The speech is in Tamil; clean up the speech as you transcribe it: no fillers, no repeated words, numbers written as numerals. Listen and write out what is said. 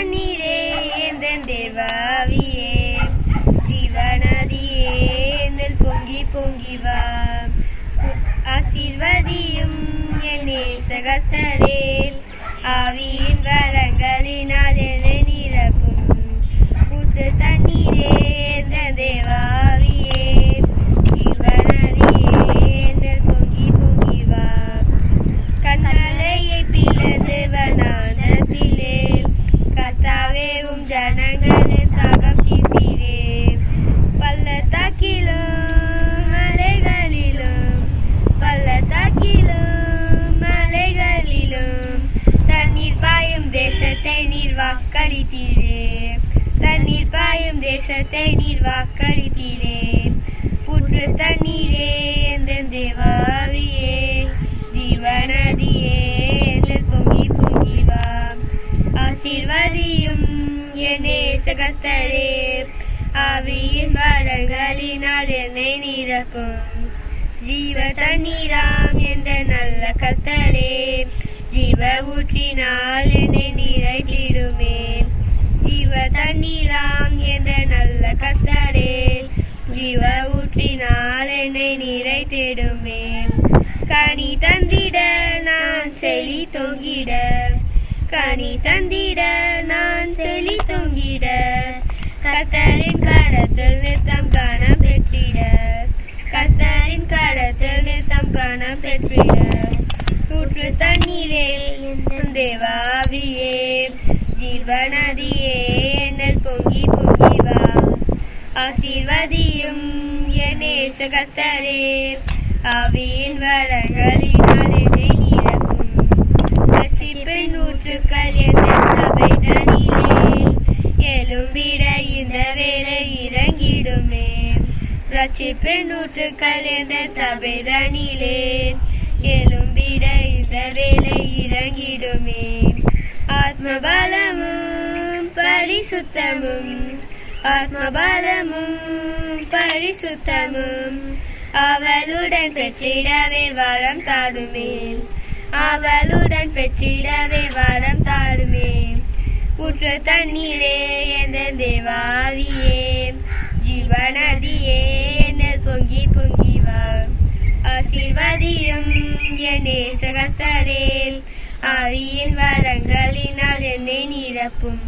தண்ணீரே எந்தன் தேவாவியே ஜீவநதியே என்னில் பொங்கி பொங்கி வா ஆசீர்வதியும் என் நேசகர்த்தரே ஆவியின் வரங்களினால் என்னை நிரப்பும் ஊற்று தண்ணீரே எந்தன் தேவாவியே ஜீவநதியே என்னில் பொங்கி பொங்கி வா கண்மலையை பிளந்து வனாந்தரத்திலே கர்த்தாவே உம் ஜனங்களின் தாகம் தீர்த்தீரே பள்ளத்தாக்கிலும் மலைகளிலும் தண்ணீர் பாயும் தேசத்தை நீர் வாக்களித்தீரே தண்ணீர் பாயும் தேசத்தை நீர் வாக்களித்தீரே ஊற்று தண்ணீரே எந்தன் தேவாவியே ஜீவநதியே என்னில் பொங்கி பொங்கி வா ஆசீர்வதியும் என் நேசகர்த்தரே ஆவியின் வரங்களினால் என்னை நிரப்பும் ஜீவ தண்ணீராம் என்ற நல்ல கர்த்தரே ஜீவ ஊற்றினால் என்னை நிறைத்திடுமே ஜீவ தண்ணீராம் என்ற நல்ல கர்த்தரே ஜீவ ஊற்றினால் என்னை நிறைத்திடுமே கனி தந்திட நான் செழி தொங்கிட கனி தந்திட நான் செழி தொங்கிட கர்த்தரின் கரத்தில் நித்தம் கனம் பெற்றிட கர்த்தரின் கரத்தில் நித்தம் கனம் பெற்றிட ஊற்று தண்ணீரே என் தேவாவியே ஜீவநதியே என்னில் பொங்கி பொங்கி வா ஆசீர்வதியும் என் நேசகர்த்தரே ஆவியின் வரங்களினால் என்னை நிரப்பும் ரட்சிப்பின் ஊற்றுக்கள் என்ற சபைதனிலே எழும்பிட இந்த வேலை இறங்கிடுமே ரட்சிப்பின் ஊற்றுக்கள் என்ற சபைதனிலே எழும்பிட இந்த வேலை இறங்கிடுமே ஆத்மபலமும் பரிசுத்தமும் ஆத்மபலமும் பரிசுத்தமும் அவளுடன் பெற்றிடவே வரம் தாருமே அவளுடன் பெற்றிடவே வரம் தாருமே ஊற்று தண்ணீரே எந்தன் தேவாவியே ஜீவநதியே என்னில் பொங்கி பொங்கி வா ஆசீர்வதியும் என் நேசகர்த்தரே ஆவியின் வரங்களினால் என்னை நிரப்பும்